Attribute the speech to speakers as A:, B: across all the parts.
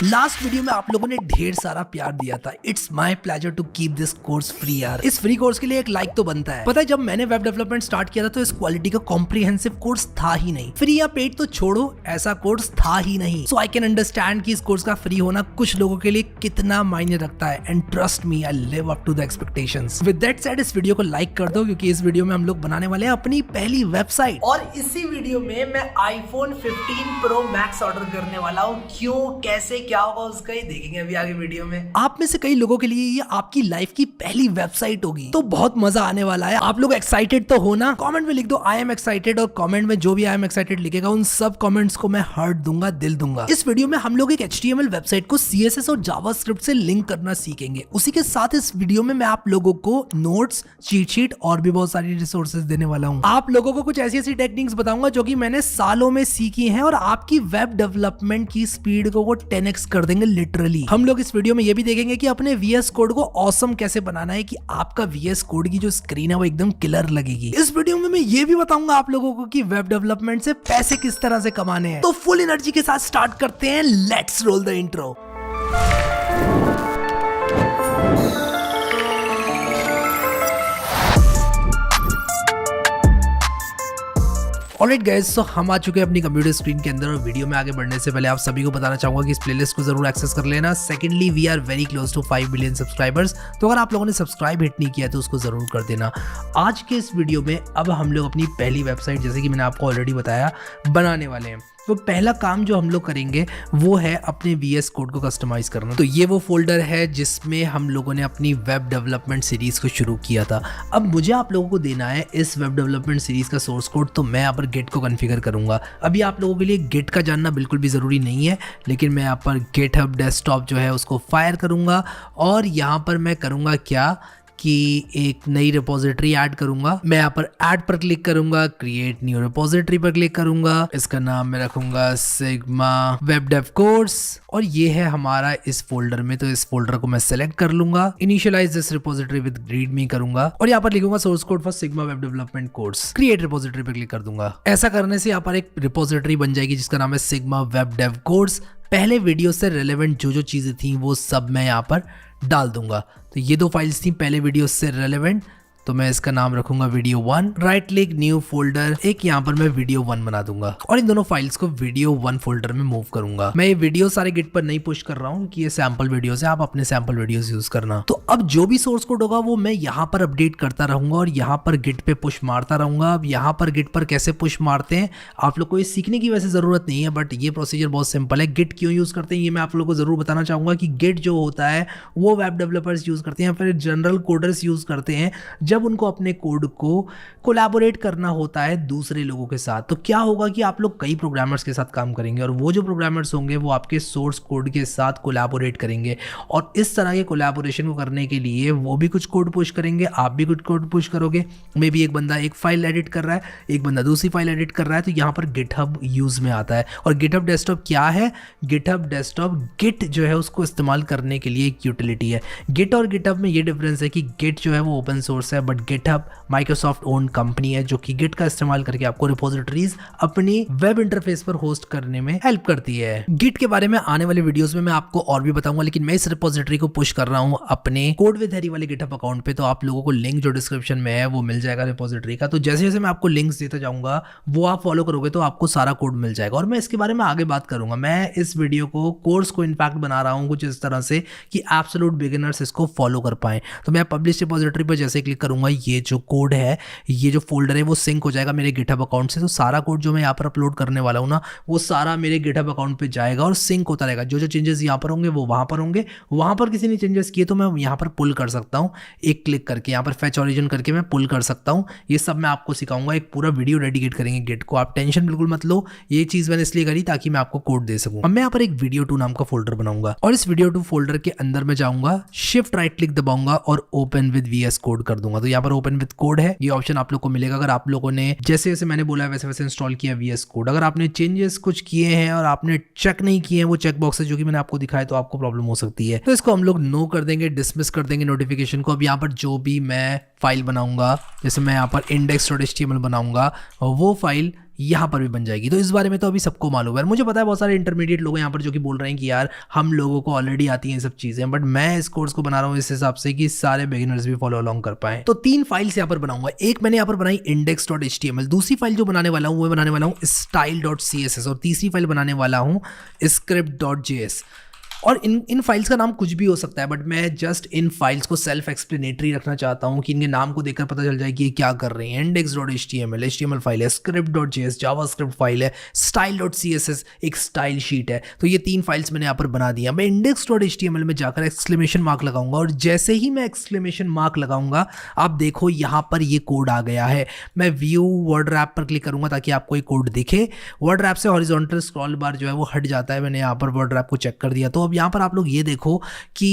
A: Last video में आप लोगों ने ढेर सारा प्यार दिया था। It's my pleasure to keep this course free यार। इस फ्री कोर्स के लिए एक लाइक तो बनता है। पता है जब मैंने वेब डेवलपमेंट स्टार्ट किया था तो इस क्वालिटी का कॉम्प्रिहेंसिव कोर्स था ही नहीं। फ्री या पेड तो छोड़ो, ऐसा कोर्स था ही नहीं। सो आई कैन अंडरस्टैंड कि इस कोर्स का फ्री होना कुछ लोगों के लिए कितना मायने रखता है। And trust me, I live up to the expectations. With that said, इस वीडियो को लाइक कर दो क्योंकि इस वीडियो में हम लोग बनाने वाले हैं अपनी पहली वेबसाइट। और इसी वीडियो में मैं iPhone 15 Pro Max ऑर्डर करने वाला हूँ। क्यों, कैसे, क्या होगा उसका ही देखेंगे अभी आगे वीडियो में। आप में से कई लोगों के लिए ये आपकी लाइफ की पहली वेबसाइट होगी, तो बहुत मजा आने वाला है। आप लोग एक्साइटेड तो हो ना? कमेंट में लिख दो आई एम एक्साइटेड, और कमेंट में जो भी आई एम एक्साइटेड लिखेगा उन सब कमेंट्स को मैं हार्ट दूंगा, दिल दूंगा। इस वीडियो में हम लोग एक HTML वेबसाइट को CSS और जावास्क्रिप्ट से लिंक करना सीखेंगे। उसी के साथ इस वीडियो में मैं आप लोगों को नोट्स, चीट शीट और भी बहुत सारी रिसोर्सेज देने वाला हूँ। आप लोगों को कुछ ऐसी ऐसी टेक्निक्स बताऊंगा जो कि मैंने सालों में सीखी हैं और आपकी वेब डेवलपमेंट की स्पीड को वो 10x कर देंगे लिटरली। हम लोग इस वीडियो में ये भी देखेंगे कि अपने VS कोड को ऑसम कैसे बनाना है कि आपका VS कोड की जो स्क्रीन है वो एकदम किलर लगेगी। इस वीडियो में मैं ये भी बताऊंगा आप लोगों को कि वेब डेवलपमेंट से पैसे किस तरह से कमाने हैं। तो फुल एनर्जी के साथ स्टार्ट करते हैं। Let's roll the intro. Alright guys, तो हम आ चुके हैं अपनी कंप्यूटर स्क्रीन के अंदर और वीडियो में आगे बढ़ने से पहले आप सभी को बताना चाहूंगा कि इस प्लेलिस्ट को जरूर एक्सेस कर लेना। Secondly, we are very close to 5 billion subscribers, तो अगर आप लोगों ने सब्सक्राइब हिट नहीं किया तो उसको जरूर कर देना। आज के इस वीडियो में अब हम लोग अपनी पहली वेबसाइट, जैसे कि मैंने आपको ऑलरेडी बताया, बनाने वाले हैं। तो पहला काम जो हम लोग करेंगे वो है अपने VS कोड को कस्टमाइज करना। तो ये वो फोल्डर है जिसमें हम लोगों ने अपनी वेब डेवलपमेंट सीरीज को शुरू किया था। अब मुझे आप लोगों को देना है इस वेब डेवलपमेंट सीरीज का सोर्स कोड, तो मैं यहाँ पर गिट को कॉन्फ़िगर करूंगा। अभी आप लोगों के लिए गिट का जानना बिल्कुल भी ज़रूरी नहीं है, लेकिन मैं यहाँ पर गिटहब डेस्कटॉप जो है उसको फायर करूँगा और यहाँ पर मैं करूँगा क्या कि एक नई रिपोजिटरी ऐड करूंगा। मैं यहाँ पर ऐड पर क्लिक करूंगा, क्रिएट न्यू रिपोजिटरी पर क्लिक करूंगा। इसका नाम मैं रखूंगा सिग्मा वेब डेव कोर्स और ये है हमारा इस फोल्डर में। तो इस फोल्डर को मैं सेलेक्ट कर लूंगा, initialize this repository with readme करूंगा और यहाँ पर लिखूंगा source code for sigma web development course. Create repository पर क्लिक कर दूंगा। ऐसा करने से यहाँ पर एक रिपोजिटरी बन जाएगी जिसका नाम है सिग्मा वेब डेव कोर्स। पहले वीडियो से रेलेवेंट जो जो चीजें थी वो सब मैं यहाँ पर डाल दूंगा। तो ये दो फाइल्स थी पहले वीडियो से रेलेवेंट, तो मैं इसका नाम रखूंगा video 1। Right click new folder, एक यहाँ पर मैं वीडियो 1 बना दूंगा और इन दोनों फाइल्स को वीडियो 1 फोल्डर में मूव करूंगा। मैं ये वीडियो सारे गिट पर नहीं पुश कर रहा हूँ कि ये सैंपल वीडियोस है, आप अपने सैंपल वीडियोस यूज करना। तो अब जो भी सोर्स कोड होगा वो मैं यहाँ पर अपडेट करता रहूंगा और यहाँ पर गिट पे पुश मारता रहूंगा। अब यहाँ पर गिट पर कैसे पुश मारते हैं आप लोग को ये सीखने की वैसे जरूरत नहीं है, बट ये प्रोसीजर बहुत सिंपल है। गिट क्यों यूज करते हैं ये मैं आप लोग को जरूर बताना चाहूंगा कि गिट जो होता है वो वेब डेवलपर्स यूज करते हैं, फिर जनरल कोडर्स यूज करते हैं जब उनको अपने कोड को कोलैबोरेट करना होता है दूसरे लोगों के साथ। तो क्या होगा कि आप लोग कई प्रोग्रामर्स के साथ काम करेंगे और वो जो प्रोग्रामर्स होंगे वो आपके सोर्स कोड के साथ कोलैबोरेट करेंगे और इस तरह के कोलैबोरेशन को करने के लिए वो भी कुछ कोड पुश करेंगे, आप भी कुछ कोड पुश करोगे। मे बी एक बंदा एक फाइल एडिट कर रहा है, एक बंदा दूसरी फाइल एडिट कर रहा है, तो यहाँ पर गिटहब यूज में आता है। और गिटहब डेस्कटॉप क्या है? गिटहब डेस्कटॉप गिट जो है उसको इस्तेमाल करने के लिए एक यूटिलिटी है। गिट और गिटहब में ये डिफरेंस है कि गिट जो है वो ओपन सोर्स है, but GitHub Microsoft own company है जो कि गिट का इस्तेमाल करके आपको रिपोजिटरीज अपनी वेब इंटरफेस पर होस्ट करने में हेल्प करती है। गिट के बारे में आने वाले वीडियोस में मैं आपको और भी बताऊंगा, लेकिन मैं इस रिपोजिटरी को पुश कर रहा हूं अपने कोड विद हैरी वाले गिटहब अकाउंट पे। तो आप लोगों को लिंक जो डिस्क्रिप्शन में है वो मिल जाएगा रिपोजिटरी का। तो जैसे जैसे मैं आपको लिंक्स देता जाऊंगा वो आप फॉलो करोगे तो आपको सारा कोड मिल जाएगा और मैं इसके बारे में आगे बात करूंगा। मैं इस वीडियो को कोर्स को इनफैक्ट बना रहा हूँ कुछ इस तरह से कि एब्सोल्यूट बिगिनर्स इसको फॉलो कर पाए। तो मैं पब्लिश रिपोजिटरी पर जैसे क्लिक करूंगा, ये जो कोड है, ये जो फोल्डर है वो सिंक हो जाएगा मेरे गिटहब अकाउंट से। तो सारा कोड जो मैं यहाँ पर अपलोड करने वाला हूँ ना वो सारा मेरे गिटहब अकाउंट पे जाएगा और सिंक होता रहेगा। जो जो चेंजेस यहाँ पर होंगे वो वहाँ पर होंगे। वहाँ पर किसी ने चेंजेस किए तो मैं यहाँ पर पुल कर सकता हूँ, एक क्लिक करके यहाँ पर फेच ओरिजिन करके मैं पुल कर सकता हूँ। ये सब मैं आपको सिखाऊंगा, एक पूरा वीडियो डेडिकेट करेंगे गिट को। आप टेंशन बिल्कुल मत लो, ये चीज़ मैंने इसलिए करी ताकि मैं आपको कोड दे सकूँ। अब मैं यहाँ पर एक वीडियो 2 नाम का फोल्डर बनाऊंगा और इस वीडियो 2 फोल्डर के अंदर मैं जाऊँगा, शिफ्ट राइट क्लिक दबाऊंगा और ओपन विद VS कोड कर दूंगा। तो यहाँ पर ओपन विद कोड है, ये ऑप्शन आप लोग को मिलेगा अगर आप लोगों ने जैसे जैसे मैंने बोला वैसे वैसे इंस्टॉल किया VS कोड। अगर आपने चेंजेस कुछ किए हैं और आपने चेक नहीं किए हैं वो चेक बॉक्सेस जो कि मैंने आपको दिखाया तो आपको प्रॉब्लम हो सकती है। तो इसको हम लोग नो कर देंगे, डिसमिस कर देंगे नोटिफिकेशन को। अब यहाँ पर जो भी मैं फाइल बनाऊंगा, जैसे मैं यहाँ पर index.html बनाऊंगा, वो फाइल यहाँ पर भी बन जाएगी। तो इस बारे में तो अभी सबको मालूम है। मुझे पता है बहुत सारे इंटरमीडिएट लोग हैं यहाँ पर जो कि बोल रहे हैं कि यार हम लोगों को ऑलरेडी आती हैं ये सब चीज़ें, बट मैं इस कोर्स को बना रहा हूँ इस हिसाब से कि सारे बिगिनर्स भी फॉलो अलॉन्ग कर पाएं। तो 3 फाइल्स यहाँ पर बनाऊंगा। एक मैंने यहाँ पर बनाई index.html, दूसरी फाइल जो बनाने वाला हूँ वो बनाने वाला हूँ style.css, और तीसरी फाइल बनाने वाला हूँ script.js। और इन फाइल्स का नाम कुछ भी हो सकता है, बट मैं जस्ट इन फाइल्स को सेल्फ एक्सप्लेनेटरी रखना चाहता हूँ कि इनके नाम को देखकर पता चल जाए कि ये क्या कर रही है। index.html HTML फाइल है, script.js जावास्क्रिप्ट फाइल है, style.css एक स्टाइल शीट है। तो ये 3 फाइल्स मैंने यहाँ पर बना दिया। मैं index.html में जाकर एक्सक्लेमेशन मार्क लगाऊंगा, और जैसे ही मैं एक्सक्लेमेशन मार्क लगाऊंगा आप देखो यहाँ पर ये कोड आ गया है। मैं व्यू वर्ड रैप पर क्लिक करूंगा ताकि आपको ये कोड दिखे। वर्ड रैप से हॉरिजॉन्टल स्क्रॉल बार जो है वो हट जाता है। मैंने यहाँ पर वर्ड रैप को चेक कर दिया। तो अब यहाँ पर आप लोग ये देखो कि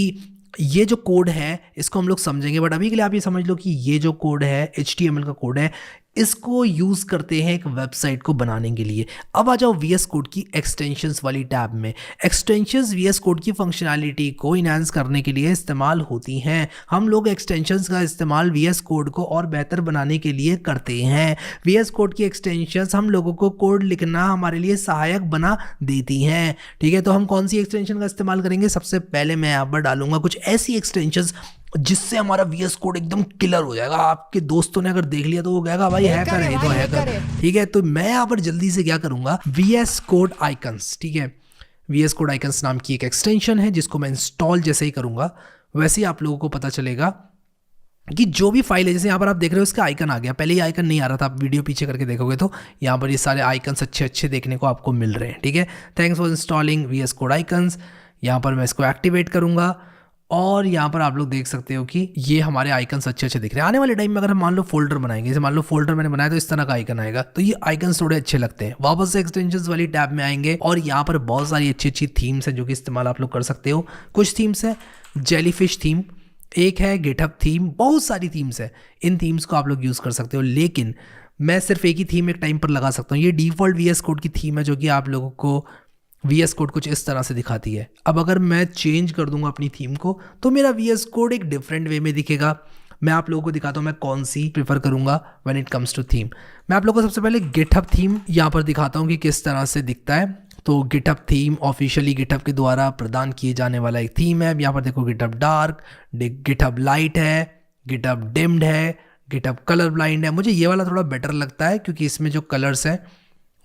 A: ये जो कोड है इसको हम लोग समझेंगे, बट अभी के लिए आप ये समझ लो कि ये जो कोड है HTML का कोड है, इसको यूज़ करते हैं एक वेबसाइट को बनाने के लिए। अब आ जाओ VS कोड की एक्सटेंशंस वाली टैब में। एक्सटेंशंस VS कोड की फंक्शनैलिटी को इनहांस करने के लिए इस्तेमाल होती हैं। हम लोग एक्सटेंशंस का इस्तेमाल VS कोड को और बेहतर बनाने के लिए करते हैं। VS कोड की एक्सटेंशंस हम लोगों को कोड लिखना हमारे लिए सहायक बना देती हैं। ठीक है, तो हम कौन सी एक्सटेंशन का इस्तेमाल करेंगे? सबसे पहले मैं यहाँ पर डालूंगा कुछ ऐसी एक्सटेंशंस जिससे हमारा VS कोड एकदम किलर हो जाएगा। आपके दोस्तों ने अगर देख लिया तो वो कहेगा भाई हैकर है, तो हैकर। ठीक है, तो मैं यहाँ पर जल्दी से क्या करूंगा, VS कोड आइकन्स। ठीक है, VS कोड आइकन्स नाम की एक एक्सटेंशन है जिसको मैं इंस्टॉल जैसे ही करूंगा वैसे ही आप लोगों को पता चलेगा कि जो भी फाइल है, जैसे यहाँ पर आप देख रहे हो इसका आइकन आ गया। पहले ये आइकन नहीं आ रहा था, आप वीडियो पीछे करके देखोगे तो यहाँ पर ये सारे आइकन्स अच्छे अच्छे देखने को आपको मिल रहे हैं। ठीक है, thanks for installing VS code icons. यहाँ पर मैं इसको एक्टिवेट करूंगा और यहाँ पर आप लोग देख सकते हो कि ये हमारे आइकन्स अच्छे अच्छे दिख रहे हैं। आने वाले टाइम में अगर हम मान लो फोल्डर बनाएंगे, जैसे मान लो फोल्डर मैंने बनाया तो इस तरह का आइकन आएगा, तो ये आइकन्स थोड़े अच्छे लगते हैं। वापस से एक्सटेंशंस वाली टैब में आएंगे और यहाँ पर बहुत सारी अच्छी अच्छी थीम्स हैं जो कि इस्तेमाल आप लोग कर सकते हो। कुछ थीम्स है जेलीफिश थीम, एक है गिटहब थीम, बहुत सारी थीम्स है। इन थीम्स को आप लोग यूज़ कर सकते हो, लेकिन मैं सिर्फ एक ही थीम एक टाइम पर लगा सकता हूँ। ये डिफ़ॉल्ट VS कोड की थीम है जो कि आप लोगों को VS कोड कुछ इस तरह से दिखाती है। अब अगर मैं चेंज कर दूंगा अपनी थीम को तो मेरा VS कोड एक डिफरेंट वे में दिखेगा। मैं आप लोगों को दिखाता हूँ मैं कौन सी प्रीफर करूंगा when it comes to theme. मैं आप लोगों को सबसे पहले गिटहब थीम यहाँ पर दिखाता हूँ कि किस तरह से दिखता है। तो गिटहब थीम ऑफिशियली गिटहब के द्वारा प्रदान किए जाने वाला एक थीम है। यहाँ पर देखो गिटहब डार्क, गिटहब लाइट है, गिटहब डिम्ड है, गिटहब कलर ब्लाइंड है। मुझे ये वाला थोड़ा बेटर लगता है क्योंकि इसमें जो कलर्स हैं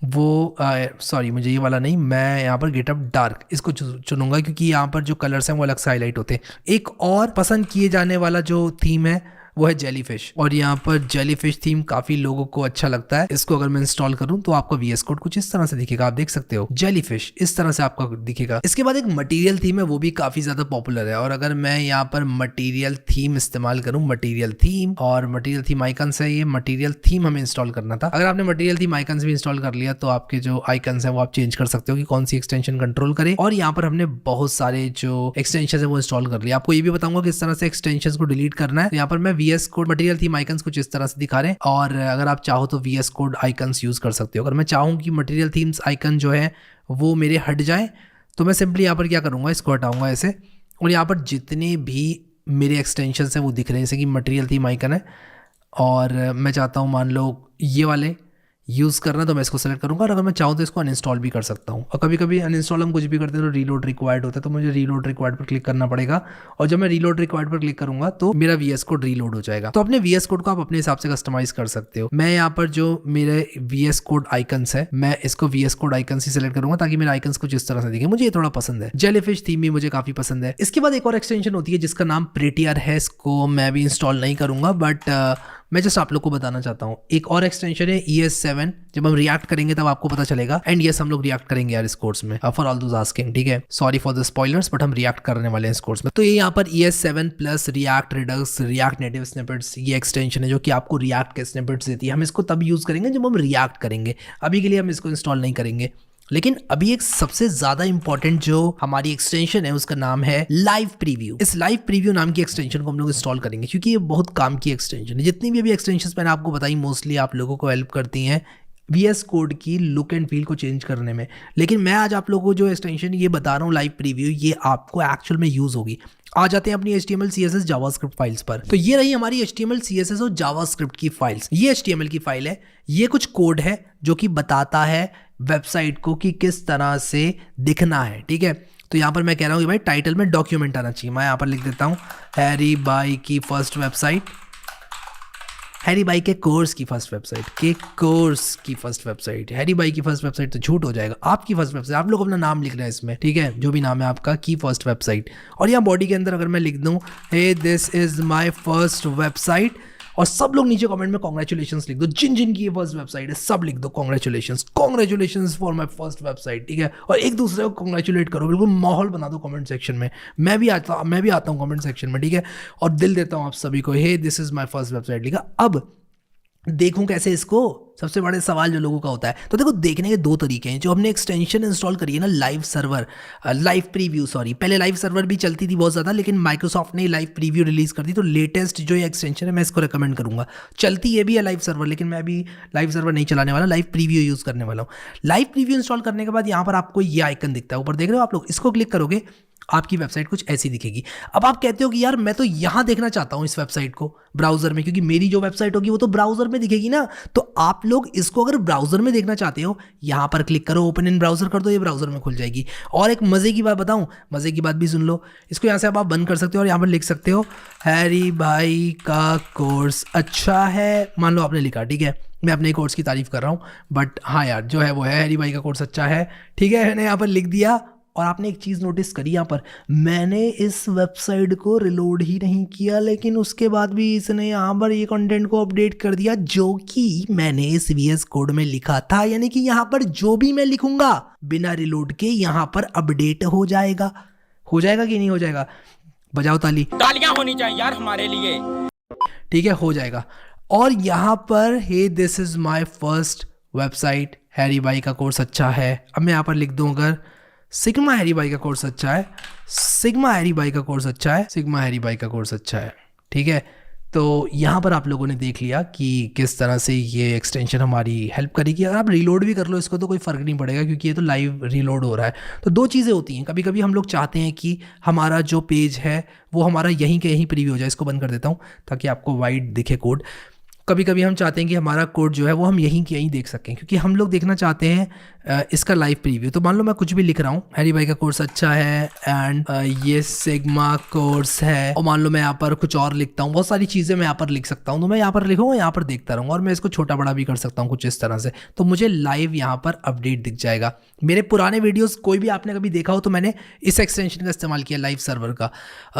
A: वो सॉरी मुझे ये वाला नहीं, मैं यहाँ पर गिटहब डार्क इसको चुनूंगा क्योंकि यहाँ पर जो कलर्स हैं वो अलग से हाईलाइट होते हैं। एक और पसंद किए जाने वाला जो थीम है वो है जेलीफिश, और यहाँ पर जेलीफिश थीम काफी लोगों को अच्छा लगता है। इसको अगर मैं इंस्टॉल करूँ तो आपका VS कोड कुछ इस तरह से दिखेगा, आप देख सकते हो जेलीफिश इस तरह से आपका दिखेगा। इसके बाद एक मटेरियल थीम है, वो भी काफी ज्यादा पॉपुलर है। और अगर मैं यहाँ पर मटेरियल थीम इस्तेमाल करूँ, मटेरियल थीम और मटेरियल थीम आइकन्स है, ये मटेरियल थीम हमें इंस्टॉल करना था। अगर आपने मटेरियल थीम आइकन्स भी इंस्टॉल कर लिया तो आपके जो आइकन्स है वो आप चेंज कर सकते हो कि कौन सी एक्सटेंशन कंट्रोल करे। और यहाँ पर हमने बहुत सारे जो एक्सटेंशन है वो इंस्टॉल कर लिया। आपको ये भी बताऊंगा किस तरह से एक्सटेंशन को डिलीट करना है। यहाँ पर मैं VS code material theme icons कुछ इस तरह से दिखा रहे हैं, और अगर आप चाहो तो VS कोड आइकन्स यूज कर सकते हो। अगर मैं चाहूँ कि मटेरियल थीम्स आइकन जो है वो मेरे हट जाए तो मैं सिंपली यहाँ पर क्या करूँगा, इसको हटाऊंगा ऐसे, और यहाँ पर जितने भी मेरे एक्सटेंशंस हैं वो दिख रहे हैं। जैसे कि मटेरियल थीम आइकन है और मैं चाहता हूँ मान लो ये वाले यूज़ करना, तो मैं इसको सेलेक्ट करूँगा। और अगर मैं चाहूँ तो इसको अनइंस्टॉल भी कर सकता हूँ। और कभी कभी अनइंस्टॉल हम कुछ भी करते हैं तो रीलोड रिक्वायर्ड होता है, तो मुझे रीलोड रिक्वायर्ड पर क्लिक करना पड़ेगा। और जब मैं रीलोड रिक्वायर्ड पर क्लिक करूँगा तो मेरा VS कोड रीलोड हो जाएगा। तो अपने VS कोड को आप अपने हिसाब से कस्टमाइज कर सकते हो। मैं यहाँ पर जो मेरे VS कोड आइकन्स है मैं इसको VS कोड आइकन्स ही सेलेक्ट करूँगा ताकि मेरे आइकन्स कुछ इस तरह से दिखे। मुझे ये थोड़ा पसंद है। जेलीफिश थीम भी मुझे काफ़ी पसंद है। इसके बाद एक और एक्सटेंशन होती है जिसका नाम प्रेटियर है। इसको मैं भी इंस्टॉल नहीं करूँगा, बट मैं जस्ट आप लोग को बताना चाहता हूँ। एक और एक्सटेंशन है ES7, जब हम रिएक्ट करेंगे तब आपको पता चलेगा। एंड यस, हम लोग रिएक्ट करेंगे यार इस कोर्स में, फॉर ऑल दोस आस्किंग। ठीक है, sorry for the spoilers, but हम रिएक्ट करने वाले हैं इस कोर्स में। तो ये यहाँ पर ES7 plus react Redux react native snippets ये एक्सटेंशन है जो कि आपको रिएक्ट के स्निपेट्स देती है। हम इसको तब यूज करेंगे जब हम रिएक्ट करेंगे, अभी के लिए हम इसको इंस्टॉल नहीं करेंगे। लेकिन अभी एक सबसे ज्यादा इंपॉर्टेंट जो हमारी एक्सटेंशन है उसका नाम है लाइव प्रीव्यू। इस लाइव प्रीव्यू नाम की एक्सटेंशन को हम लोग इंस्टॉल करेंगे क्योंकि ये बहुत काम की एक्सटेंशन है। जितनी भी अभी एक्सटेंशंस मैंने आपको बताई मोस्टली आप लोगों को हेल्प करती हैं VS कोड की लुक एंड फील को चेंज करने में। लेकिन मैं आज आप लोगों को जो एक्सटेंशन ये बता रहा हूँ लाइव प्रीव्यू, ये आपको एक्चुअल में यूज होगी। आ जाते हैं अपनी HTML CSS जावास्क्रिप्ट फाइल्स पर। तो ये रही हमारी HTML CSS और जावास्क्रिप्ट की फाइल्स। ये HTML की फाइल है, ये कुछ कोड है जो कि बताता है वेबसाइट को कि किस तरह से दिखना है, ठीक है। तो यहाँ पर मैं कह रहा हूँ कि भाई टाइटल में डॉक्यूमेंट आना चाहिए। मैं यहाँ पर लिख देता हूँ हैरी बाई की फर्स्ट वेबसाइट, हैरी बाई के कोर्स की फर्स्ट वेबसाइट, के कोर्स की फर्स्ट वेबसाइट। हैरी बाई की फर्स्ट वेबसाइट तो झूठ हो जाएगा, आपकी फर्स्ट वेबसाइट, आप लोग अपना नाम लिख रहे हैं इसमें, ठीक है, जो भी नाम है आपका, की फर्स्ट वेबसाइट। और यहाँ बॉडी के अंदर अगर मैं लिख दूँ hey this is my first website, और सब लोग नीचे कमेंट में कॉन्ग्रेचुलेशंस लिख दो, जिन जिन की ये फर्स्ट वेबसाइट है सब लिख दो congratulations for my first website, ठीक है। और एक दूसरे को कॉन्ग्रेचुलेट करो, बिल्कुल माहौल बना दो कमेंट सेक्शन में। मैं भी आता हूँ कमेंट सेक्शन में, ठीक है, और दिल देता हूँ आप सभी को, hey this is my first website लिखा। अब देखूं कैसे इसको, सबसे बड़े सवाल जो लोगों का होता है। तो देखो देखने के दो तरीके हैं। जो हमने एक्सटेंशन इंस्टॉल करी है ना, live server, live preview, sorry, पहले लाइव सर्वर भी चलती थी बहुत ज़्यादा, लेकिन माइक्रोसॉफ्ट ने लाइव प्रीव्यू रिलीज कर दी। तो लेटेस्ट जो ये एक्सटेंशन है मैं इसको रिकमेंड करूंगा। चलती ये भी है लाइव सर्वर, लेकिन मैं अभी लाइव सर्वर नहीं चलाने वाला, लाइव प्रीव्यू यूज़ करने वाला हूँ। लाइव प्रीव्यू इंस्टॉल करने के बाद यहाँ पर आपको ये आइकन दिखता है ऊपर, देख रहे हो आप लोग, इसको क्लिक करोगे आपकी वेबसाइट कुछ ऐसी दिखेगी। अब आप कहते हो कि यार मैं तो यहाँ देखना चाहता हूँ इस वेबसाइट को ब्राउजर में, क्योंकि मेरी जो वेबसाइट होगी वो तो ब्राउजर में दिखेगी ना। तो आप लोग इसको अगर ब्राउजर में देखना चाहते हो, यहाँ पर क्लिक करो, ओपन इन ब्राउजर कर दो, ये ब्राउजर में खुल जाएगी। और एक मजे की बात बताऊँ, मजे की बात भी सुन लो, इसको यहाँ से आप बंद कर सकते हो और यहाँ पर लिख सकते हो हैरी भाई का कोर्स अच्छा है, मान लो आपने लिखा, ठीक है। मैं अपने कोर्स की तारीफ कर रहा हूँ, बट हाँ यार जो है वो है, हैरी भाई का कोर्स अच्छा है, ठीक है, मैंने यहाँ पर लिख दिया। और आपने एक चीज़ नोटिस करी यहाँ पर, मैंने इस वेबसाइट को रिलोड ही नहीं किया, लेकिन उसके बाद भी इसने यहाँ पर ये कंटेंट को अपडेट कर दिया जो कि मैंने इस VS कोड में लिखा था। यानी कि यहाँ पर जो भी मैं लिखूंगा बिना रिलोड के यहाँ पर अपडेट हो जाएगा। हो जाएगा कि नहीं हो जाएगा? बजाओ ताली,
B: तालियां होनी चाहिए यार हमारे लिए,
A: ठीक है, हो जाएगा। और यहाँ पर hey this is my first website, Harry भाई का कोर्स अच्छा है। अब मैं यहाँ पर लिख दूँ अगर सिग्मा हैरी भाई का कोर्स अच्छा है, सिग्मा हैरी भाई का कोर्स अच्छा है, सिग्मा हैरी भाई का कोर्स अच्छा है, ठीक है। तो यहाँ पर आप लोगों ने देख लिया कि किस तरह से ये एक्सटेंशन हमारी हेल्प करेगी। अगर आप रीलोड भी कर लो इसको तो कोई फ़र्क नहीं पड़ेगा, क्योंकि ये तो लाइव रीलोड हो रहा है। तो दो चीज़ें होती हैं, कभी कभी हम लोग चाहते हैं कि हमारा जो पेज है वो हमारा यहीं के यहीं प्रीव्यू हो जाए। इसको बंद कर देता हूँ ताकि आपको वाइड दिखे कोड। कभी कभी हम चाहते हैं कि हमारा कोड जो है वो हम यहीं के यहीं देख सकें, क्योंकि हम लोग देखना चाहते हैं इसका लाइव प्रीव्यू। तो मान लो मैं कुछ भी लिख रहा हूँ, हैरी भाई का कोर्स अच्छा है एंड ये सिग्मा कोर्स है, और मान लो मैं यहाँ पर कुछ और लिखता हूँ, बहुत सारी चीज़ें मैं यहाँ पर लिख सकता हूँ। तो मैं यहाँ पर लिखूँगा, यहाँ पर देखता रहूँगा, और मैं इसको छोटा बड़ा भी कर सकता हूँ कुछ इस तरह से। तो मुझे लाइव यहाँ पर अपडेट दिख जाएगा। मेरे पुराने वीडियोस कोई भी आपने कभी देखा हो तो मैंने इस एक्सटेंशन का इस्तेमाल किया, लाइव सर्वर का।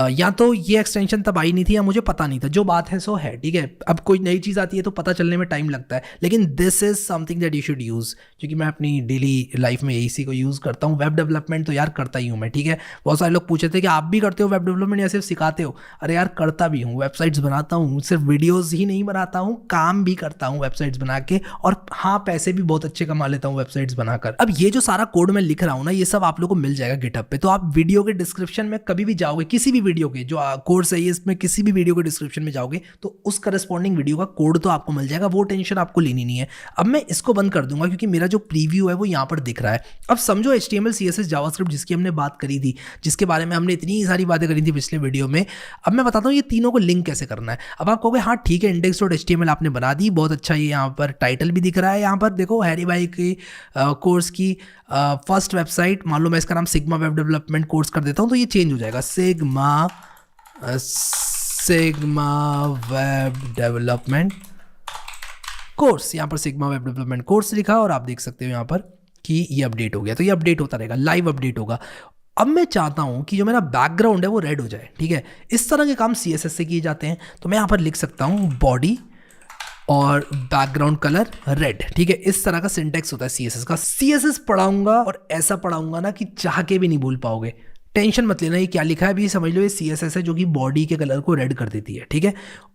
A: या तो ये एक्सटेंशन तब आई नहीं थी या मुझे पता नहीं था, जो बात है सो है, ठीक है। अब कोई नई चीज़ आती है तो पता चलने में टाइम लगता है, लेकिन this is something that you should use, क्योंकि मैं अपनी डेली लाइफ में इसी को यूज़ करता हूँ। वेब डेवलपमेंट तो यार करता ही हूँ मैं, ठीक है। बहुत सारे लोग पूछे थे कि आप भी करते हो वेब डेवलपमेंट या सिर्फ सिखाते हो? अरे यार करता भी हूँ, वेबसाइट्स बनाता हूँ, सिर्फ वीडियोज़ ही नहीं बनाता हूँ, काम भी करता हूँ वेबसाइट्स बना के, और हाँ पैसे भी बहुत अच्छे कमा लेता हूँ वेबसाइट्स बनाकर। अब ये जो सारा कोड मैं लिख रहा हूँ ना, ये सब आप लोगों को मिल जाएगा गिटहब पे। तो आप वीडियो के डिस्क्रिप्शन में कभी भी जाओगे, किसी भी वीडियो के जो कोर्स है इसमें किसी भी वीडियो के डिस्क्रिप्शन में जाओगे तो उस करस्पॉन्डिंग वीडियो का कोड तो आपको मिल जाएगा, वो टेंशन आपको लेनी नहीं है। अब मैं इसको बंद कर दूंगा क्योंकि मेरा जो प्रीव्यू है वो यहाँ पर दिख रहा है। अब समझो HTML CSS जावास्क्रिप्ट जिसकी हमने बात करी थी, जिसके बारे में हमने इतनी सारी बातें करी थी पिछले वीडियो में, अब मैं बताता हूँ ये तीनों को लिंक कैसे करना है। अब आप कहोगे हाँ ठीक है, index.html आपने बना दी, बहुत अच्छा, ये यहाँ पर टाइटल भी दिख रहा है। यहाँ पर देखो हैरी भाई की कोर्स की फर्स्ट वेबसाइट, मान लो मैं इसका नाम सिग्मा वेब डेवलपमेंट कोर्स कर देता हूँ तो ये चेंज हो जाएगा, सिग्मा वेब डेवलपमेंट कोर्स। यहाँ पर सिग्मा वेब डेवलपमेंट कोर्स लिखा और आप देख सकते हो यहाँ पर कि ये अपडेट हो गया। तो ये अपडेट होता रहेगा, लाइव अपडेट होगा। अब मैं चाहता हूँ कि जो मेरा बैकग्राउंड है वो रेड हो जाए, ठीक है। इस तरह के काम CSS से किए जाते हैं। तो मैं यहाँ पर लिख सकता हूँ बॉडी और बैकग्राउंड कलर रेड, ठीक है। इस तरह का सिंटेक्स होता है CSS का। CSS पढ़ाऊंगा और ऐसा पढ़ाऊंगा ना कि चाह के भी नहीं भूल पाओगे। टेंशन मत लेना, ये क्या लिखा है अभी समझ लो, ये CSS है जो कि बॉडी के कलर को रेड कर देती है, ठीक है।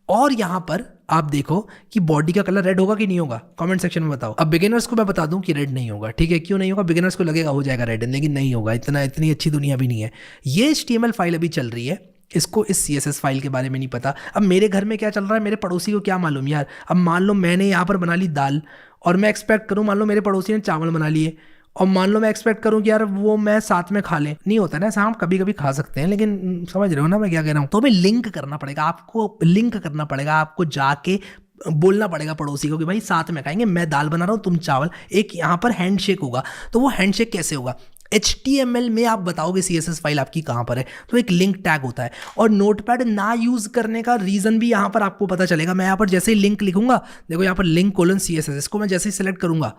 A: और यहाँ पर आप देखो कि बॉडी का कलर रेड होगा कि नहीं होगा, कमेंट सेक्शन में बताओ। अब बिगिनर्स को मैं बता दूं कि रेड नहीं होगा, ठीक है। क्यों नहीं होगा? बिगिनर्स को लगेगा हो जाएगा रेड, लेकिन नहीं होगा। इतनी अच्छी दुनिया भी नहीं है। ये HTML फाइल अभी चल रही है, इसको इस CSS फाइल के बारे में नहीं पता। अब मेरे घर में क्या चल रहा है मेरे पड़ोसी को क्या मालूम यार। अब मान लो मैंने यहाँ पर बना ली दाल और मैं एक्सपेक्ट करूँ मान लो मेरे पड़ोसी ने चावल बना लिए और मान लो मैं एक्सपेक्ट करूं कि यार वो मैं साथ में खा लें, नहीं होता ना ऐसा, हम कभी कभी खा सकते हैं, लेकिन समझ रहे हो ना मैं क्या कह रहा हूं। तो हमें लिंक करना पड़ेगा, आपको लिंक करना पड़ेगा, आपको जाके बोलना पड़ेगा पड़ोसी को कि भाई साथ में खाएंगे, मैं दाल बना रहा हूँ तुम चावल। एक यहाँ पर हैंडशेक होगा। तो वो हैंडशेक कैसे होगा, HTML में आप बताओगे CSS फाइल आपकी कहाँ पर है, तो एक लिंक टैग होता है। और नोटपैड ना यूज करने का रीजन भी यहाँ पर आपको पता चलेगा। मैं यहाँ पर जैसे ही लिंक लिखूंगा, देखो यहाँ पर लिंक :CSS, इसको मैं जैसे ही सिलेक्ट करूंगा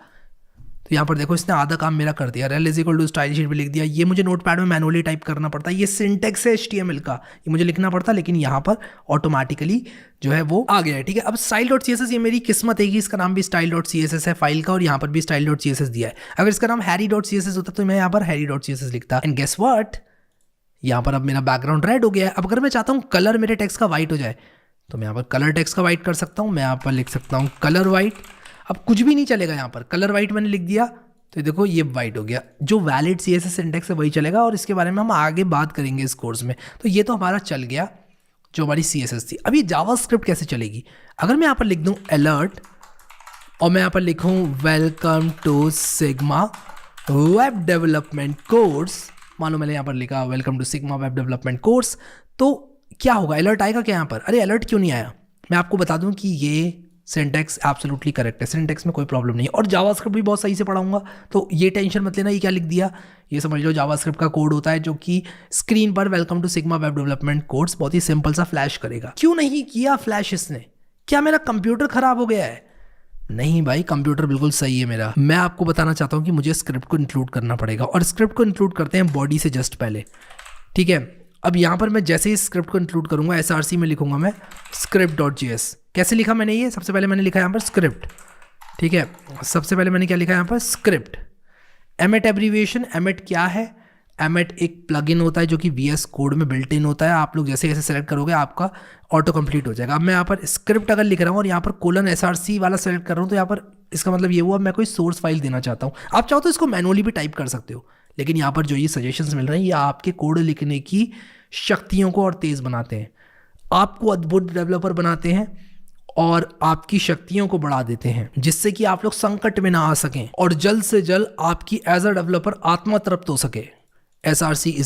A: तो यहाँ पर देखो इसने आधा काम मेरा कर दिया, rel = स्टाइल शीट भी लिख दिया। ये मुझे नोटपैड में मैनुअली टाइप करना पड़ता है, ये सिंटेक्स है HTML का, ये मुझे लिखना पड़ता, लेकिन यहाँ पर ऑटोमेटिकली जो है वो आ गया है। ठीक है, अब style.css, ये मेरी किस्मत है कि इसका नाम भी style.css है फाइल का, और यहाँ पर भी style.css दिया है। अगर इसका नाम harry.css होता तो मैं यहाँ पर harry.css लिखता। एंड गेस व्हाट, यहाँ पर अब मेरा बैकग्राउंड रेड हो गया है। अब अगर मैं चाहता हूँ कलर मेरे टेक्स्ट का वाइट हो जाए, तो मैं यहाँ पर कलर टेक्स्ट का वाइट कर सकता हूँ। मैं यहाँ पर लिख सकता हूँ कलर वाइट। अब कुछ भी नहीं चलेगा, यहाँ पर कलर वाइट मैंने लिख दिया तो देखो ये वाइट हो गया। जो वैलिड CSS सिंटेक्स है वही चलेगा, और इसके बारे में हम आगे बात करेंगे इस कोर्स में। तो ये तो हमारा चल गया जो हमारी CSS थी। अब ये जावास्क्रिप्ट कैसे चलेगी, अगर मैं यहाँ पर लिख दूँ अलर्ट और मैं यहाँ पर लिखूँ welcome to sigma web development course, मान लो मैंने यहाँ पर लिखा welcome to sigma web development course, तो क्या होगा, अलर्ट आएगा क्या यहाँ पर? अरे अलर्ट क्यों नहीं आया? मैं आपको बता दूं कि ये सिंटेक्स एब्सोल्युटली करेक्ट है, सिंटेक्स में कोई प्रॉब्लम नहीं है, और जावास्क्रिप्ट भी बहुत सही से पढ़ाऊंगा, तो ये टेंशन मत लेना। ये क्या लिख दिया, ये समझ लो जावास्क्रिप्ट का कोड होता है जो कि स्क्रीन पर welcome to sigma web development course बहुत ही सिंपल सा फ्लैश करेगा। क्यों नहीं किया फ्लैश इसने? क्या मेरा कंप्यूटर खराब हो गया है? नहीं भाई, कंप्यूटर बिल्कुल सही है मेरा। मैं आपको बताना चाहता हूँ कि मुझे स्क्रिप्ट को इंक्लूड करना पड़ेगा, और स्क्रिप्ट को इंक्लूड करते हैं बॉडी से जस्ट पहले। ठीक है, अब यहाँ पर मैं जैसे ही स्क्रिप्ट को इंक्लूड करूँगा, SRC में लिखूंगा मैं script.js। कैसे लिखा मैंने ये, सबसे पहले मैंने लिखा यहाँ पर स्क्रिप्ट। ठीक है, सबसे पहले मैंने क्या लिखा यहाँ पर, स्क्रिप्ट। एमेट एब्रीविएशन, एमेट क्या है? एमेट एक प्लगइन होता है जो कि VS कोड में बिल्ट इन होता है। आप लोग जैसे जैसे सेलेक्ट करोगे आपका ऑटो कंप्लीट हो जाएगा। अब मैं यहाँ पर स्क्रिप्ट अगर लिख रहा हूँ और यहाँ पर :SRC वाला सेलेक्ट कर रहा हूँ, तो यहाँ पर इसका मतलब ये हुआ मैं कोई सोर्स फाइल देना चाहता हूँ। आप चाहो तो इसको मैनुअली भी टाइप कर सकते हो, लेकिन यहाँ पर जो ये सजेशंस मिल रहे हैं ये आपके कोड लिखने की शक्तियों को और तेज़ बनाते हैं, आपको अद्भुत डेवलपर बनाते हैं और आपकी शक्तियों को बढ़ा देते हैं, जिससे कि आप लोग संकट में ना आ सकें और जल्द से जल्द आपकी एज अ डेवलपर आत्मा तृप्त हो सके। SRC =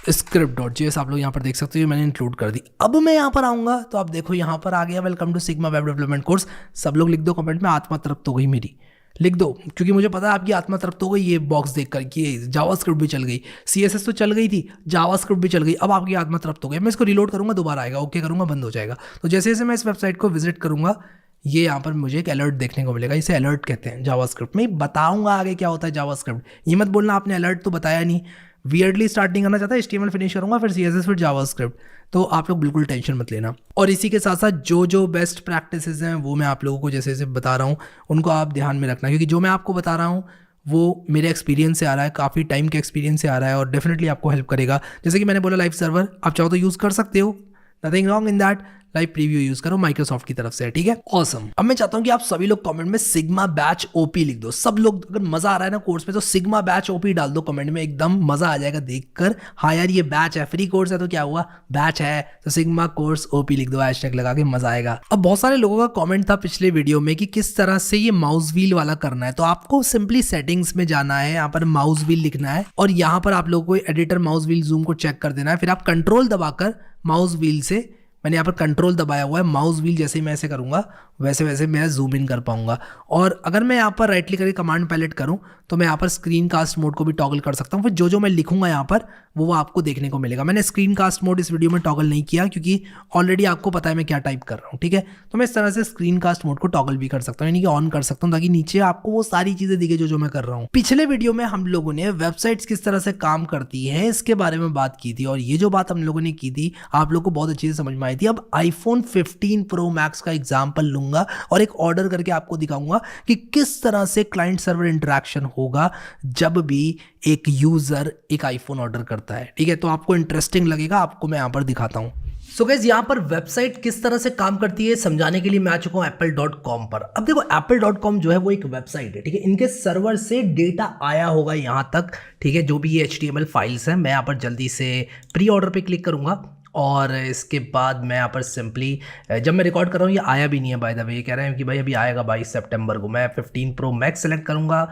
A: script.js आप लोग यहाँ पर देख सकते हो, मैंने इंक्लूड कर दी। अब मैं यहाँ पर आऊँगा तो आप देखो यहाँ पर आ गया welcome to sigma web development course. सब लोग लिख दो कमेंट में, आत्मा तृप्त हो गई मेरी, लिख दो, क्योंकि मुझे पता है आपकी आत्मा तृप्त हो गई ये बॉक्स देखकर कि जावास्क्रिप्ट भी चल गई, CSS तो चल गई थी, जावास्क्रिप्ट भी चल गई, अब आपकी आत्मा तृप्त हो गई। मैं इसको रिलोड करूँगा, दोबारा आएगा, ओके करूँगा, बंद हो जाएगा। तो जैसे जैसे मैं इस वेबसाइट को विजिट करूँगा, ये यहाँ पर मुझे एक अलर्ट देखने को मिलेगा। इसे अलर्ट कहते हैं जावास्क्रिप्ट में। बताऊँगा आगे क्या होता है जावास्क्रिप्ट। ये मत बोलना आपने अलर्ट तो बताया नहीं, वियर्डली स्टार्टिंग करना चाहता है, HTML फिनिश करूँगा, फिर CSS, फिर जावास्क्रिप्ट। तो आप लोग बिल्कुल टेंशन मत लेना। और इसी के साथ साथ जो बेस्ट प्रैक्टिसेस हैं वो मैं आप लोगों को जैसे जैसे बता रहा हूँ उनको आप ध्यान में रखना, क्योंकि जो मैं आपको बता रहा हूँ वो मेरे एक्सपीरियंस से आ रहा है, काफ़ी टाइम के एक्सपीरियंस से आ रहा है, और डेफिनेटली आपको हेल्प करेगा। जैसे कि मैंने बोला लाइव सर्वर आप चाहो तो यूज़ कर सकते हो, nothing wrong in that. Live preview use करो, माइक्रोसॉफ्ट की तरफ से, ठीक है, ऑसम। अब मैं चाहता हूं कि आप सभी लोग कमेंट में सिग्मा बैच ओपी लिख दो। सब लोग, अगर मजा आ रहा है ना कोर्स में, तो सिग्मा बैच ओपी डाल दो कमेंट में, एकदम मजा आ जाएगा देखकर। हाँ यार ये बैच है, फ्री कोर्स है तो क्या हुआ, बैच है तो सिग्मा कोर्स ओपी लिख दो, हैशटैग लगा के, मजा आएगा। अब बहुत सारे लोगों का कमेंट था पिछले वीडियो में कि किस तरह से ये माउस व्हील वाला करना है। तो आपको सिंपली सेटिंग्स में जाना है, यहाँ पर माउस व्हील लिखना है, और यहाँ पर आप लोगों को एडिटर माउस व्हील जूम को चेक कर देना है। फिर आप कंट्रोल दबाकर माउस व्हील से, मैंने यहाँ पर कंट्रोल दबाया हुआ है, माउस व्हील जैसे ही मैं ऐसे करूँगा वैसे वैसे मैं जूम इन कर पाऊंगा। और अगर मैं यहाँ पर राइट क्लिक करके कमांड पैलेट करूँ तो मैं यहाँ पर स्क्रीन कास्ट मोड को भी टॉगल कर सकता हूँ। फिर जो मैं लिखूंगा यहाँ पर वो आपको देखने को मिलेगा। मैंने स्क्रीन कास्ट मोड इस वीडियो में टॉगल नहीं किया क्योंकि ऑलरेडी आपको पता है मैं क्या टाइप कर रहा हूँ, ठीक है। तो मैं इस तरह से स्क्रीन कास्ट मोड को टॉगल भी कर सकता हूँ, यानी कि ऑन कर सकता हूँ, ताकि नीचे आपको वो सारी चीजें दिखे जो मैं कर रहा हूँ। पिछले वीडियो में हम लोगों ने वेबसाइट्स किस तरह से काम करती है इसके बारे में बात की थी, और ये जो बात हम लोगों ने की थी आप लोग को बहुत अच्छी से समझ में आई थी। अब iPhone 15 Pro Max का एग्जाम्पल लूंगा और एक ऑर्डर करके आपको दिखाऊंगा कि किस तरह से क्लाइंट सर्वर इंटरेक्शन होगा जब भी एक यूजर एक आईफोन ऑर्डर करता है, ठीक है। तो आपको इंटरेस्टिंग लगेगा, आपको मैं यहां पर दिखाता हूं। सो गाइस, यहाँ पर वेबसाइट किस तरह से काम करती है समझाने के लिए मैं आ चुका हूँ apple.com पर। अब देखो apple.com जो है वो एक वेबसाइट है, ठीक है। इनके सर्वर से डेटा आया होगा यहाँ तक, ठीक है, जो भी ये HTML फाइल्स हैं। मैं यहाँ पर जल्दी से प्री ऑर्डर पे क्लिक करूंगा और इसके बाद मैं यहाँ पर सिंपली जब मैं रिकॉर्ड कर रहा हूँ ये आया भी नहीं है बाय द वे, ये कह रहे हैं कि भाई अभी आएगा 22 सितंबर को। मैं 15 प्रो मैक्स सेलेक्ट करूँगा।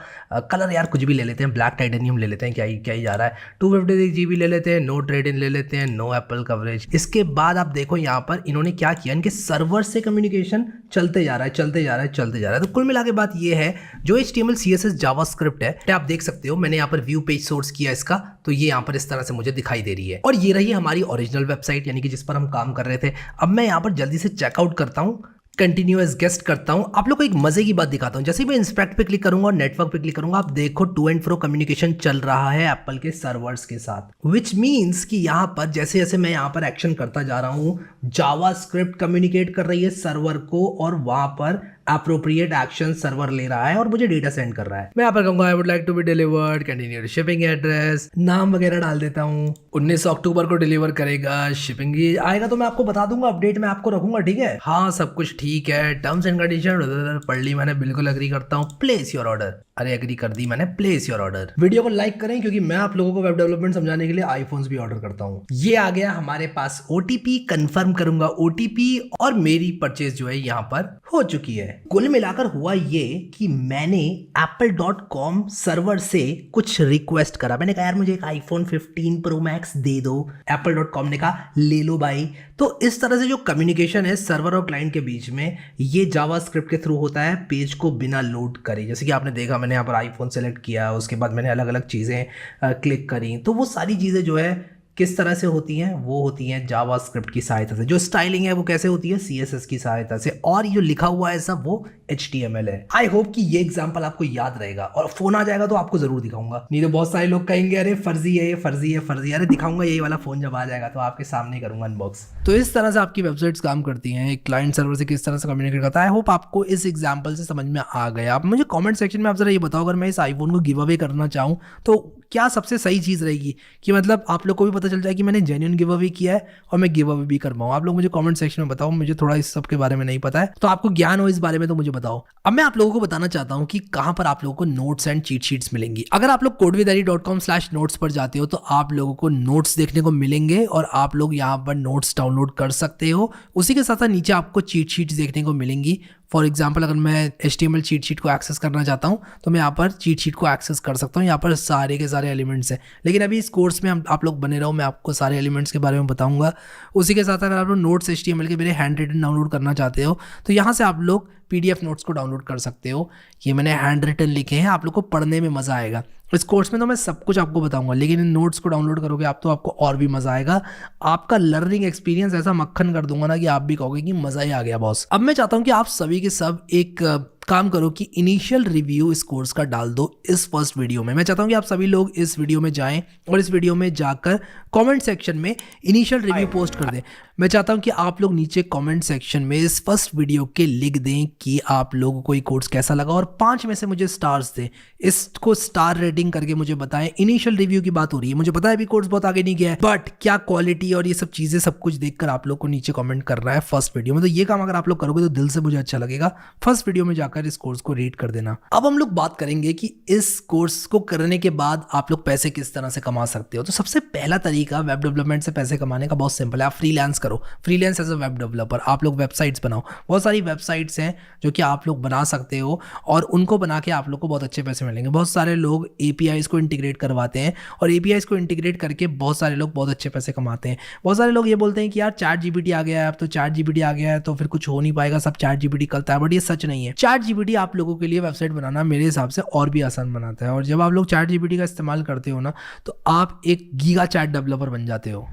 A: कलर यार कुछ भी ले लेते हैं, ब्लैक टाइटेनियम ले लेते हैं, क्या ही जा रहा है। 256 GB ले लेते हैं, नो ट्रेड इन ले लेते हैं, नो एप्पल कवरेज। इसके बाद आप देखो यहाँ पर इन्होंने क्या किया, इनके सर्वर से कम्युनिकेशन चलते जा रहा है। तो कुल मिला के बात ये है, जो HTML CSS जावास्क्रिप्ट है आप देख सकते हो, मैंने यहाँ पर व्यू पेज सोर्स किया इसका, तो ये यहाँ पर इस तरह से मुझे दिखाई दे रही है। और ये रही हमारी ओरिजिनल वेबसाइट, यानी कि जिस पर हम काम कर रहे थे। अब मैं यहाँ पर जल्दी से चेकआउट करता हूँ, कंटिन्यू एज गेस्ट करता हूं, आप लोग को एक मजे की बात दिखाता हूं। जैसे ही मैं इंस्पेक्ट पे क्लिक करूंगा और नेटवर्क पे क्लिक करूंगा, आप देखो टू एंड फ्रो कम्युनिकेशन चल रहा है एप्पल के सर्वर्स के साथ, विच मीन्स कि यहाँ पर जैसे जैसे मैं यहाँ पर एक्शन करता जा रहा हूँ, जावास्क्रिप्ट कम्युनिकेट कर रही है सर्वर को और वहां पर अप्रोप्रिएट एक्शन सर्वर ले रहा है और मुझे डेटा सेंड कर रहा है। मैं यहाँ पर कहूंगा I would like to be delivered, continue shipping address, नाम वगैरह डाल देता हूँ। 19 अक्टूबर को डिलीवर करेगा, शिपिंग आएगा तो मैं आपको बता दूंगा, अपडेट में आपको रखूंगा, ठीक है। हाँ सब कुछ ठीक है, टर्म्स एंड कंडीशन पढ़ ली मैंने, बिल्कुल एग्री करता हूँ, प्लेस योर ऑर्डर। अरे एग्री कर दी मैंने, प्लेस योर ऑर्डर। वीडियो को लाइक करें क्योंकि मैं आप लोगों को वेब डेवलपमेंट समझाने के लिए आईफोन्स भी ऑर्डर करता हूँ। ये आ गया हमारे पास OTP, कंफर्म करूंगा OTP और मेरी परचेज जो है यहाँ पर हो चुकी है। कुल मिलाकर हुआ ये कि मैंने apple.com सर्वर से कुछ रिक्वेस्ट करा, मैंने कहा यार मुझे एक iPhone 15 Pro Max दे दो, apple.com ने कहा ले लो भाई। तो इस तरह से जो कम्युनिकेशन है सर्वर और क्लाइंट के बीच में, ये जावास्क्रिप्ट के थ्रू होता है, पेज को बिना लोड करे। जैसे कि आपने देखा मैंने यहाँ पर आईफोन सेलेक्ट किया, उसके बाद मैंने अलग अलग चीज़ें क्लिक करी, तो वो सारी चीज़ें जो है किस तरह से होती हैं, वो होती हैं जावास्क्रिप्ट की सहायता से। जो स्टाइलिंग है वो कैसे होती है, CSS की सहायता से, और जो लिखा हुआ है सब वो HTML है। आई होप कि ये एग्जांपल आपको याद रहेगा, और फोन आ जाएगा तो आपको जरूर दिखाऊंगा, नहीं तो बहुत सारे लोग कहेंगे अरे फर्जी है, ये फर्जी है, फर्जी। अरे दिखाऊंगा, यही वाला फोन जब आ जाएगा तो आपके सामने करूंगा अनबॉक्स। तो इस तरह से आपकी वेबसाइट्स काम करती हैं, एक क्लाइंट सर्वर से किस तरह से कम्युनिकेट करता है। आई होप आपको इस एग्जाम्पल से समझ में आ गया। आप मुझे कॉमेंट सेक्शन में आप जरा ये बताओ, अगर मैं इस आईफोन को गिव अवे करना चाहूँ तो क्या सबसे सही चीज़ रहेगी, कि मतलब आप लोग को भी पता चल जाए कि मैंने जेन्युइन गिव अवे किया है और मैं गिव अवे भी कर पाऊँ। आप लोग मुझे कमेंट सेक्शन में बताओ, मुझे थोड़ा इस सब के बारे में नहीं पता है, तो आपको ज्ञान हो इस बारे में तो मुझे बताओ। अब मैं आप लोगों को बताना चाहता हूँ कि कहाँ पर आप लोगों को नोट्स एंड चीट शीट्स मिलेंगी। अगर आप लोग codewithari.com/notes पर जाते हो तो आप लोगों को नोट्स देखने को मिलेंगे और आप लोग यहाँ पर नोट्स डाउनलोड कर सकते हो। उसी के साथ साथ नीचे आपको चीट शीट्स देखने को मिलेंगी। फॉर एग्जाम्पल अगर मैं HTML चीट शीट को एक्सेस करना चाहता हूँ तो मैं यहाँ पर चीट शीट को एक्सेस कर सकता हूँ। यहाँ पर सारे के सारे एलिमेंट्स हैं, लेकिन अभी इस कोर्स में आप लोग बने रहो, मैं आपको सारे एलिमेंट्स के बारे में बताऊंगा। उसी के साथ अगर आप लोग नोट्स HTML के मेरे हैंड रिटन डाउनलोड करना चाहते हो तो यहाँ से आप लोग PDF नोट्स को डाउनलोड कर सकते हो। ये मैंने हैंड रिटन लिखे हैं, आप लोग को पढ़ने में मज़ा आएगा। इस कोर्स में तो मैं सब कुछ आपको बताऊंगा, लेकिन इन नोट्स को डाउनलोड करोगे आप तो आपको और भी मज़ा आएगा। आपका लर्निंग एक्सपीरियंस ऐसा मक्खन कर दूंगा ना कि आप भी कहोगे कि मज़ा ही आ गया बॉस। अब मैं चाहता हूँ कि आप सभी के सब एक काम करो कि इनिशियल रिव्यू इस कोर्स का डाल दो इस फर्स्ट वीडियो में। मैं चाहता हूँ कि आप सभी लोग इस वीडियो में जाएं और इस वीडियो में जाकर कमेंट सेक्शन में इनिशियल रिव्यू पोस्ट कर दें। मैं चाहता हूँ कि आप लोग नीचे कमेंट सेक्शन में इस फर्स्ट वीडियो के लिख दें कि आप लोगों को ये कोर्स कैसा लगा और 5 में से मुझे स्टार्स दें। इसको स्टार रेटिंग करके मुझे बताएं। इनिशियल रिव्यू की बात हो रही है, मुझे पता है अभी कोर्स बहुत आगे नहीं गया है, बट क्या क्वालिटी और ये सब चीज़ें सब कुछ देखकर आप लोग को नीचे कमेंट करना है फर्स्ट वीडियो में। तो ये काम अगर आप लोग करोगे तो दिल से मुझे अच्छा लगेगा। फर्स्ट वीडियो में जाकर इस कोर्स को रेट कर देना। अब हम लोग बात करेंगे कि इस कोर्स को करने के बाद आप लोग पैसे किस तरह से कमा सकते हो। तो सबसे पहला तरीका वेब डेवलपमेंट से पैसे कमाने का बहुत सिंपल है, आप फ्रीलांस करो। Freelance as a web developer आप लोग वेबसाइट्स बनाओ। बहुत सारी वेबसाइट्स हैं जो कि आप लोग बना सकते हो और उनको बना के आप लोग को बहुत अच्छे पैसे मिलेंगे। बहुत सारे लोग APIs को इंटीग्रेट करवाते हैं और APIs को इंटीग्रेट करके बहुत सारे लोग बहुत अच्छे पैसे कमाते हैं। बहुत सारे लोग ये बोलते हैं कि यार ChatGPT आ गया है, अब तो ChatGPT आ गया है तो फिर कुछ हो नहीं पाएगा, सब ChatGPT करता है, बट ये सच नहीं है। ChatGPT आप लोगों के लिए वेबसाइट बनाना मेरे हिसाब से और भी आसान बनाता है। और जब आप लोग ChatGPT का इस्तेमाल करते हो ना तो आप एक गीगा चैट डेवलपर बन जाते हो।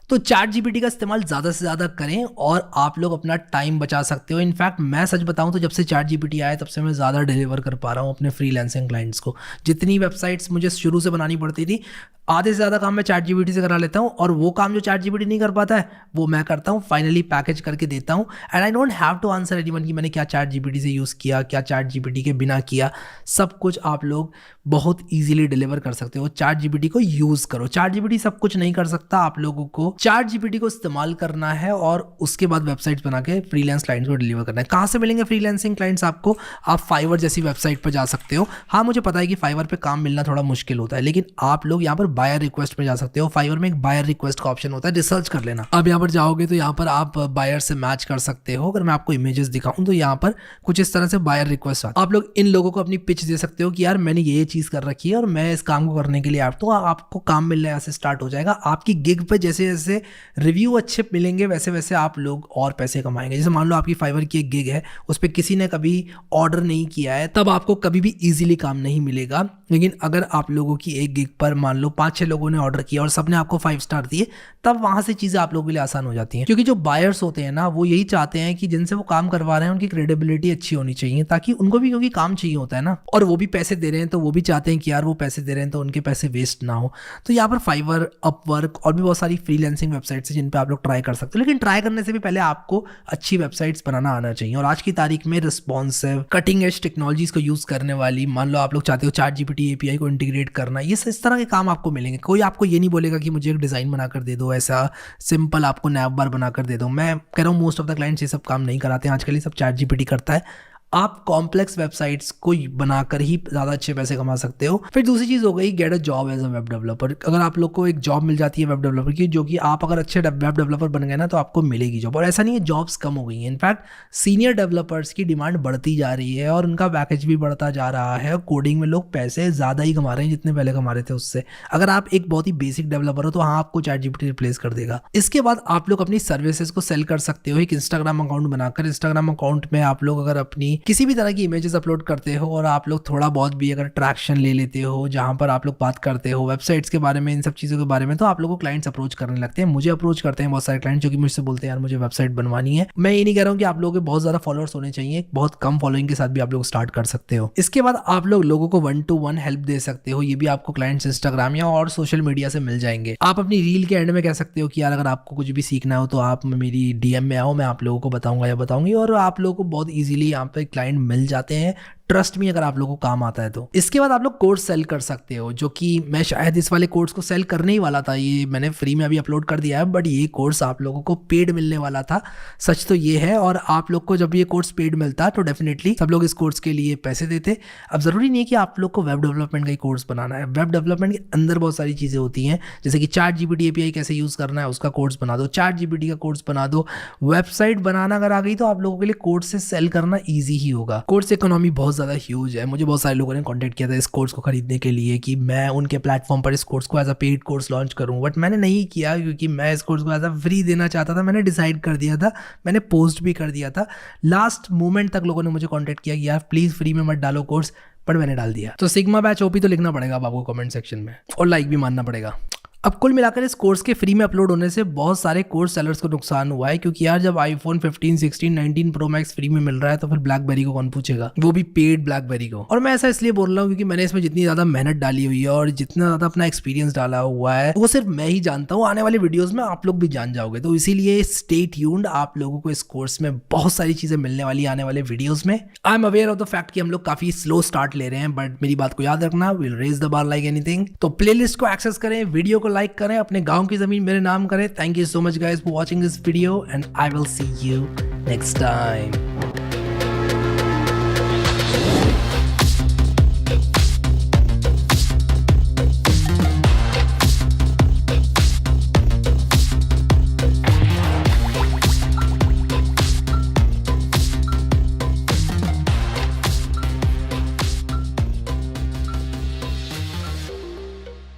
A: तो ChatGPT का इस्तेमाल ज़्यादा से ज़्यादा करें और आप लोग अपना टाइम बचा सकते हो। इनफैक्ट मैं सच बताऊं तो जब से ChatGPT आया तब से मैं ज़्यादा डिलीवर कर पा रहा हूं अपने फ्रीलांसिंग क्लाइंट्स को। जितनी वेबसाइट्स मुझे शुरू से बनानी पड़ती थी, आधे से ज़्यादा काम मैं ChatGPT से करा लेता हूं और वो काम जो ChatGPT नहीं कर पाता है वो मैं करता हूं, फाइनली पैकेज करके देता हूं। And I don't have to answer anyone कि मैंने क्या ChatGPT से यूज़ किया, क्या ChatGPT के बिना किया। सब कुछ आप लोग बहुत ईजिली डिलीवर कर सकते हो। ChatGPT को यूज़ करो। ChatGPT सब कुछ नहीं कर सकता, आप लोगों को ChatGPT को इस्तेमाल करना है और उसके बाद वेबसाइट्स बना के फ्रीलांस क्लाइंट्स को डिलीवर करना है। कहाँ से मिलेंगे फ्रीलांसिंग क्लाइंट्स आपको? आप फाइवर जैसी वेबसाइट पर जा सकते हो। हाँ मुझे पता है कि फाइवर पे काम मिलना थोड़ा मुश्किल होता है, लेकिन आप लोग यहाँ पर बायर रिक्वेस्ट में जा सकते हो। फाइवर में एक बायर रिक्वेस्ट का ऑप्शन होता है, रिसर्च कर लेना। अब यहाँ पर जाओगे तो यहाँ पर आप बायर से मैच कर सकते हो। अगर मैं आपको इमेजेस दिखाऊं तो यहाँ पर कुछ इस तरह से बायर रिक्वेस्ट आता है। आप लोग इन लोगों को अपनी पिच दे सकते हो कि यार मैंने ये चीज कर रखी है और मैं इस काम को करने के लिए आप, तो आपको काम मिलने यहाँ से स्टार्ट हो जाएगा। आपकी गिग पे जैसे जैसे रिव्यू अच्छे मिलेंगे वैसे वैसे आप लोग और पैसे कमाएंगे। जैसे मान लो आपकी फाइवर की एक गिग है, उस पर किसी ने कभी ऑर्डर नहीं किया है, तब आपको कभी भी इजीली काम नहीं मिलेगा। लेकिन अगर आप लोगों की एक गिग पर मान लो 5-6 लोगों ने ऑर्डर किया और सबने आपको 5 स्टार दिए, तब वहां से चीजें आप लोगों के लिए आसान हो जाती हैं। क्योंकि जो बायर्स होते हैं ना, वो यही चाहते हैं कि जिनसे वो काम करवा रहे हैं उनकी क्रेडिबिलिटी अच्छी होनी चाहिए, ताकि उनको भी, क्योंकि काम चाहिए होता है ना, और वो भी पैसे दे रहे हैं तो वो भी चाहते हैं कि यार वो पैसे दे रहे हैं तो उनके पैसे वेस्ट ना हो। तो यहाँ पर फाइवर, अपवर्क और भी बहुत सारी फ्रीलांसिंग वेबसाइट्स हैं जिन पे आप लोग ट्राई कर सकते हो। लेकिन ट्राई करने से भी पहले आपको अच्छी वेबसाइट्स बनाना आना चाहिए। और आज की तारीख में रिस्पॉन्सिव कटिंग एज टेक्नोलॉजीज को यूज करने वाली, मान लो आप लोग चाहते हो ChatGPT API को इंटीग्रेट करना, ये इस तरह के काम आपको मिलेंगे। कोई आपको ये नहीं बोलेगा कि मुझे एक डिजाइन बनाकर दे दो, ऐसा सिंपल आपको नैप बार बनाकर दे दो। मैं कह रहा हूँ मोस्ट ऑफ द क्लाइंट्स ये सब काम नहीं कराते हैं, आजकल ये सब ChatGPT करता है। आप कॉम्प्लेक्स वेबसाइट्स को बनाकर ही ज़्यादा अच्छे पैसे कमा सकते हो। फिर दूसरी चीज़ हो गई get a job as a web developer. अगर आप लोग को एक जॉब मिल जाती है वेब डेवलपर की, जो कि आप अगर अच्छे वेब डेवलपर बन गए ना तो आपको मिलेगी जॉब। और ऐसा नहीं है जॉब्स कम हो गई हैं, इनफैक्ट सीनियर डेवलपर्स की डिमांड बढ़ती जा रही है और उनका पैकेज भी बढ़ता जा रहा है। कोडिंग में लोग पैसे ज़्यादा ही कमा रहे हैं जितने पहले कमा रहे थे उससे। अगर आप एक बहुत ही बेसिक डेवलपर हो तो हाँ, आपको ChatGPT रिप्लेस कर देगा। इसके बाद आप लोग अपनी सर्विसेज को सेल कर सकते हो एक इंस्टाग्राम अकाउंट बनाकर। इंस्टाग्राम अकाउंट में आप लोग अगर अपनी किसी भी तरह की इमेजेस अपलोड करते हो और आप लोग थोड़ा बहुत भी अगर ट्रैक्शन ले लेते हो, जहां पर आप लोग बात करते हो वेबसाइट्स के बारे में, इन सब चीज़ों के बारे में, तो आप लोगों को क्लाइंट्स अप्रोच करने लगते हैं। मुझे अप्रोच करते हैं बहुत सारे क्लाइंट जो कि मुझसे बोलते हैं यार मुझे वेबसाइट बनवानी है। मैं ये नहीं कह रहा हूँ कि आप लोगों के बहुत ज़्यादा फॉलोअर्स होने चाहिए, बहुत कम फॉलोइंग के साथ भी आप लोग स्टार्ट कर सकते हो। इसके बाद आप लोग लोगों को 1-to-1 हेल्प दे सकते हो। ये भी आपको क्लाइंट्स इंस्टाग्राम या और सोशल मीडिया से मिल जाएंगे। आप अपनी रील के एंड में कह सकते हो कि यार अगर आपको कुछ भी सीखना हो तो आप मेरी DM में आओ, मैं आप लोगों को बताऊंगा या बताऊंगी, और आप लोगों को बहुत ईजिली यहाँ पे क्लाइंट मिल जाते हैं। ट्रस्ट में अगर आप लोगों को काम आता है तो। इसके बाद आप लोग कोर्स सेल कर सकते हो, जो कि मैं शायद इस वाले कोर्स को सेल करने ही वाला था। ये मैंने फ्री में अभी अपलोड कर दिया है, बट ये कोर्स आप लोगों को पेड मिलने वाला था। सच तो ये है। और आप लोग को जब ये कोर्स पेड मिलता तो डेफिनेटली सब लोग इस कोर्स के लिए पैसे देते। अब जरूरी नहीं है कि आप लोग को वेब डेवलपमेंट का ही कोर्स बनाना है। वेब डेवलपमेंट के अंदर बहुत सारी चीजें होती हैं, जैसे कि ChatGPT API कैसे यूज करना है उसका कोर्स बना दो, ChatGPT का कोर्स बना दो। वेबसाइट बनाना अगर आ गई तो आप लोगों के लिए कोर्स से सेल करना ईजी ही होगा। कोर्स इकोनॉमी बहुत ज्यादा ह्यूज है। मुझे बहुत सारे लोगों ने कांटेक्ट किया था इस कोर्स को खरीदने के लिए कि मैं उनके प्लेटफॉर्म पर इस कोर्स को as a paid course launch करूं, बट मैंने नहीं किया क्योंकि मैं इस कोर्स को एज अ फ्री देना चाहता था। मैंने डिसाइड कर दिया था, मैंने पोस्ट भी कर दिया था। लास्ट मोमेंट तक लोगों ने मुझे कांटेक्ट किया कि यार प्लीज फ्री में मत डालो कोर्स, पर मैंने डाल दिया। तो सिग्मा बैच OP तो लिखना पड़ेगा अब आपको कमेंट सेक्शन में, और लाइक भी मानना पड़ेगा। अब कुल मिलाकर इस कोर्स के फ्री में अपलोड होने से बहुत सारे कोर्स सेलर्स को नुकसान हुआ है, क्योंकि यार जब iPhone 15, 16, 19 Pro Max फ्री में मिल रहा है तो फिर ब्लैकबेरी को कौन पूछेगा, वो भी पेड ब्लैकबेरी को। और मैं ऐसा इसलिए बोल रहा हूँ क्योंकि मैंने इसमें जितनी ज्यादा मेहनत डाली हुई है और जितना ज्यादा अपना एक्सपीरियंस डाला हुआ है वो सिर्फ मैं ही जानता हूँ। आने वाले वीडियोज में आप लोग भी जान जाओगे, तो इसीलिए स्टे ट्यून्ड। आप लोगों को इस कोर्स में बहुत सारी चीजें मिलने वाली आने वाले वीडियोज में। I am aware of the fact कि हम लोग काफी स्लो स्टार्ट ले रहे हैं, बट मेरी बात को याद रखना, will raise the bar like anything. तो प्लेलिस्ट को एक्सेस करें, वीडियो को लाइक करें, अपने गांव की जमीन मेरे नाम करें। Thank you so much guys for watching this video and I will see you next time.